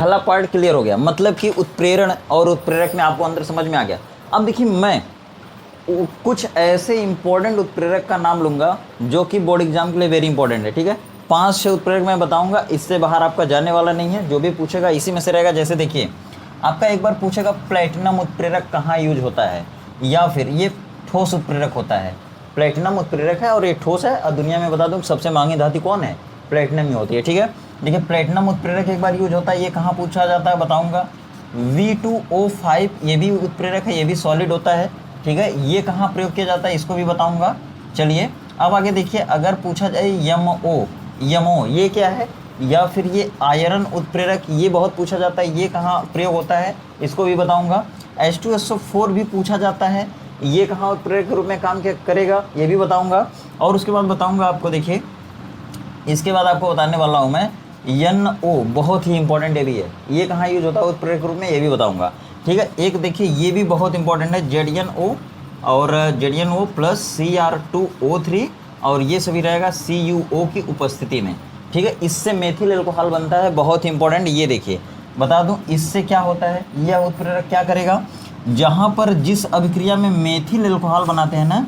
पहला part clear हो गया, मतलब कि उत्प्रेरण और उत्प्रेरक में आपको अंदर समझ में आ गया। अब देखिए मैं कुछ ऐसे इंपॉर्टेंट उत्प्रेरक का नाम लूंगा जो कि बोर्ड एग्जाम के लिए वेरी इंपॉर्टेंट है, ठीक है। 5-6 उत्प्रेरक मैं बताऊंगा, इससे बाहर आपका जाने वाला नहीं है, जो भी पूछेगा इसी में से रहेगा। जैसे देखिए आपका एक बार पूछेगा प्लेटिनम उत्प्रेरक कहाँ यूज होता है, या फिर ये ठोस उत्प्रेरक होता है। प्लेटिनम उत्प्रेरक है और ये ठोस है, और दुनिया में बता दूँ सबसे महंगी धातु कौन है, प्लेटिनम ही होती है, ठीक है। देखिए प्लेटिनम उत्प्रेरक एक बार यूज होता है, ये कहाँ पूछा जाता है बताऊंगा। V2O5 ये भी उत्प्रेरक है, ये भी सॉलिड होता है, ठीक है। ये कहाँ प्रयोग किया जाता है इसको भी बताऊंगा। चलिए अब आगे देखिए, अगर पूछा जाए यमो ये क्या है, या फिर ये आयरन उत्प्रेरक, ये बहुत पूछा जाता है, ये कहाँ प्रयोग होता है इसको भी बताऊंगा। H2SO4 भी पूछा जाता है, ये कहाँ उत्प्रेरक के रूप में काम करेगा ये भी बताऊंगा। और उसके बाद बताऊंगा आपको, देखिए इसके बाद आपको बताने वाला हूँ मैं NO, बहुत ही इंपॉर्टेंट ये भी है, ये कहाँ यूज होता है उत्प्रेरक रूप में ये भी बताऊंगा, ठीक है। एक देखिए ये भी बहुत इंपॉर्टेंट है, ZnO और ZnO प्लस Cr2O3, और ये सभी रहेगा CuO की उपस्थिति में, ठीक है। इससे मेथिल एल्कोहल बनता है, बहुत ही इंपॉर्टेंट। ये देखिए बता दूं इससे क्या होता है, यह उत्प्रेरक क्या करेगा, जहाँ पर जिस अभिक्रिया में मेथिल एल्कोहल बनाते हैं ना,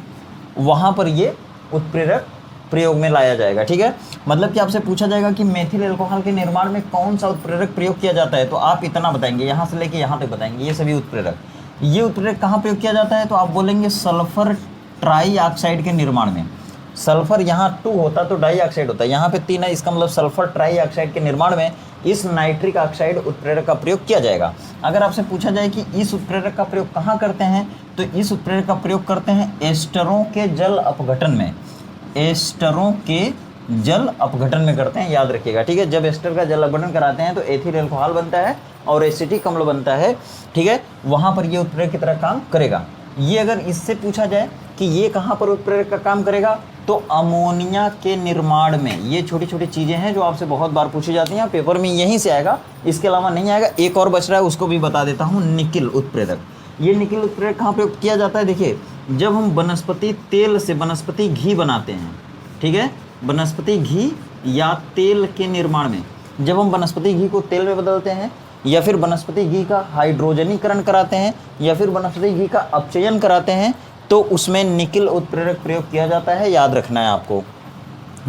वहाँ पर ये उत्प्रेरक प्रयोग में लाया जाएगा, ठीक है। मतलब कि आपसे पूछा जाएगा कि मेथिल एल्कोहल के निर्माण में कौन सा उत्प्रेरक प्रयोग किया जाता है, तो आप इतना बताएंगे, यहाँ से लेके यहाँ तक बताएंगे ये सभी उत्प्रेरक। ये उत्प्रेरक कहाँ प्रयोग किया जाता है, तो आप बोलेंगे सल्फर ट्राई ऑक्साइड के निर्माण में। सल्फर यहाँ 2 होता तो डाई ऑक्साइड होता है, यहाँ पे 3 है, इसका मतलब सल्फर ट्राई ऑक्साइड के निर्माण में इस नाइट्रिक ऑक्साइड उत्प्रेरक का प्रयोग किया जाएगा। अगर आपसे पूछा जाए कि इस उत्प्रेरक का प्रयोग कहाँ करते हैं, तो इस उत्प्रेरक का प्रयोग करते हैं एस्टरों के जल अपघटन में, एस्टरों के जल अपघटन में करते हैं, याद रखिएगा, ठीक है। जब एस्टर का जल अपघटन कराते हैं तो एथिल एल्कोहल बनता है और एसिटिक अम्ल बनता है, ठीक है। वहाँ पर ये उत्प्रेरक की तरह काम करेगा। ये अगर इससे पूछा जाए कि ये कहाँ पर उत्प्रेरक का काम करेगा, तो अमोनिया के निर्माण में। ये छोटी छोटी चीज़ें हैं जो आपसे बहुत बार पूछी जाती हैं, पेपर में यहीं से आएगा, इसके अलावा नहीं आएगा। एक और बच रहा है, उसको भी बता देता हूँ, निकिल उत्प्रेरक। ये निकिल उत्प्रेरक कहाँ प्रयोग किया जाता है, देखिए जब हम वनस्पति तेल से वनस्पति घी बनाते हैं, ठीक है, वनस्पति घी या तेल के निर्माण में, जब हम वनस्पति घी को तेल में बदलते हैं, या फिर वनस्पति घी का हाइड्रोजनीकरण कराते हैं, या फिर वनस्पति घी का अपचयन कराते हैं, तो उसमें निकिल उत्प्रेरक प्रयोग किया जाता है, याद रखना है आपको।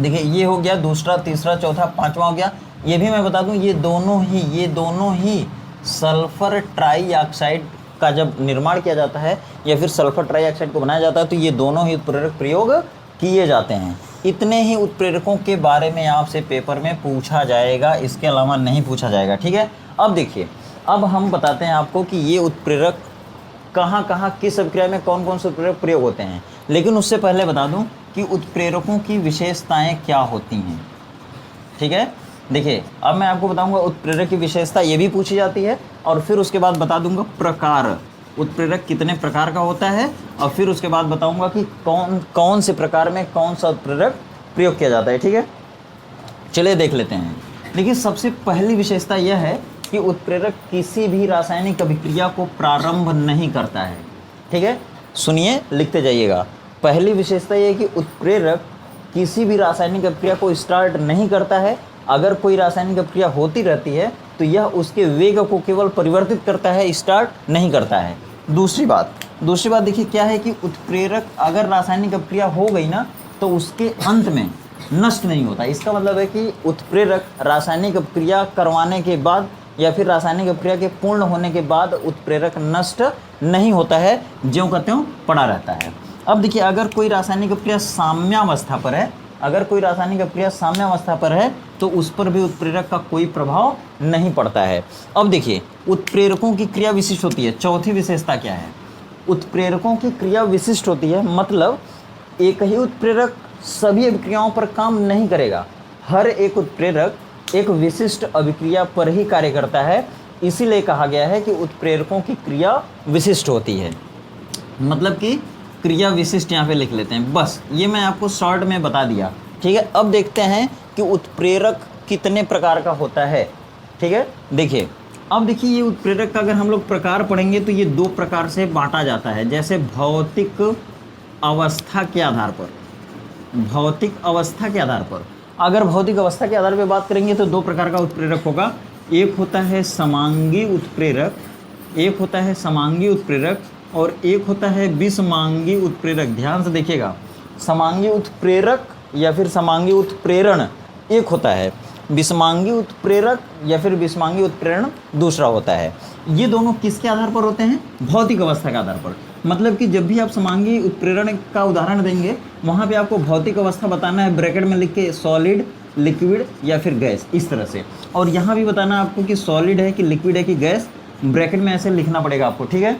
देखिए ये हो गया दूसरा, तीसरा, चौथा, पांचवा हो गया। ये भी मैं बता दूं, ये दोनों ही सल्फर ट्राई ऑक्साइड का जब निर्माण किया जाता है या फिर सल्फर ट्राई ऑक्साइड को बनाया जाता है, तो ये दोनों ही उत्प्रेरक प्रयोग किए जाते हैं। इतने ही उत्प्रेरकों के बारे में आपसे पेपर में पूछा जाएगा, इसके अलावा नहीं पूछा जाएगा, ठीक है। अब देखिए, अब हम बताते हैं आपको कि ये उत्प्रेरक कहाँ कहाँ किस अभिक्रिया में कौन कौन से उत्प्रेरक प्रयोग होते हैं। लेकिन उससे पहले बता दूं कि उत्प्रेरकों की विशेषताएं क्या होती हैं, ठीक है। देखिए अब मैं आपको बताऊंगा उत्प्रेरक की विशेषता, ये भी पूछी जाती है, और फिर उसके बाद बता दूंगा प्रकार, उत्प्रेरक कितने प्रकार का होता है, और फिर उसके बाद बताऊंगा कि कौन कौन से प्रकार में कौन सा उत्प्रेरक प्रयोग किया जाता है, ठीक है। चलिए देख लेते हैं। देखिए सबसे पहली विशेषता यह है कि उत्प्रेरक किसी भी रासायनिक अभिक्रिया को प्रारंभ नहीं करता है, ठीक है। सुनिए, लिखते जाइएगा। पहली विशेषता यह है कि उत्प्रेरक किसी भी रासायनिक अभिक्रिया को स्टार्ट नहीं करता है। अगर कोई रासायनिक अभिक्रिया होती रहती है तो यह उसके वेग को केवल परिवर्तित करता है, स्टार्ट नहीं करता है। दूसरी बात देखिए क्या है कि उत्प्रेरक अगर रासायनिक अभिक्रिया हो गई ना, तो उसके अंत में नष्ट नहीं होता। इसका मतलब है कि उत्प्रेरक रासायनिक अभिक्रिया करवाने के बाद या फिर रासायनिक अभिक्रिया के पूर्ण होने के बाद उत्प्रेरक नष्ट नहीं होता है, ज्यों का त्यों पड़ा रहता है। अब देखिए अगर कोई रासायनिक अभिक्रिया साम्यावस्था पर है, तो उस पर भी उत्प्रेरक का कोई प्रभाव नहीं पड़ता है। अब देखिए उत्प्रेरकों की क्रिया विशिष्ट होती है। चौथी विशेषता क्या है, उत्प्रेरकों की क्रिया विशिष्ट होती है, मतलब एक ही उत्प्रेरक सभी अभिक्रियाओं पर काम नहीं करेगा। हर एक उत्प्रेरक एक विशिष्ट अभिक्रिया पर ही कार्य करता है, इसीलिए कहा गया है कि उत्प्रेरकों की क्रिया विशिष्ट होती है। मतलब कि क्रिया विशिष्ट यहाँ पे लिख लेते हैं, बस ये मैं आपको शॉर्ट में बता दिया, ठीक है। अब देखते हैं कि उत्प्रेरक कितने प्रकार का होता है, ठीक है। देखिए अब देखिए ये उत्प्रेरक का अगर हम लोग प्रकार पढ़ेंगे तो ये 2 प्रकार से बांटा जाता है। जैसे भौतिक अवस्था के आधार पर, अगर भौतिक अवस्था के आधार पर बात करेंगे तो 2 प्रकार का उत्प्रेरक होगा। एक होता है समांगी उत्प्रेरक, एक होता है समांगी उत्प्रेरक और एक होता है विषमांगी उत्प्रेरक। ध्यान से देखिएगा, समांगी उत्प्रेरक या फिर समांगी उत्प्रेरण एक होता है, विषमांगी उत्प्रेरक या फिर विषमांगी उत्प्रेरण दूसरा होता है। ये दोनों किसके आधार पर होते हैं? भौतिक अवस्था के आधार पर। मतलब कि जब भी आप समांगी उत्प्रेरण का उदाहरण देंगे वहाँ पे आपको भौतिक अवस्था बताना है, ब्रैकेट में लिख के सॉलिड, लिक्विड या फिर गैस, इस तरह से। और यहाँ भी बताना आपको कि सॉलिड है कि लिक्विड है कि गैस, ब्रैकेट में ऐसे लिखना पड़ेगा आपको, ठीक है।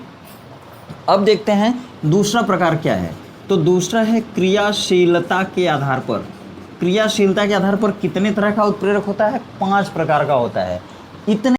अब देखते हैं दूसरा प्रकार क्या है। तो दूसरा है क्रियाशीलता के आधार पर। क्रियाशीलता के आधार पर कितने तरह का उत्प्रेरक होता है? 5 प्रकार का होता है। इतने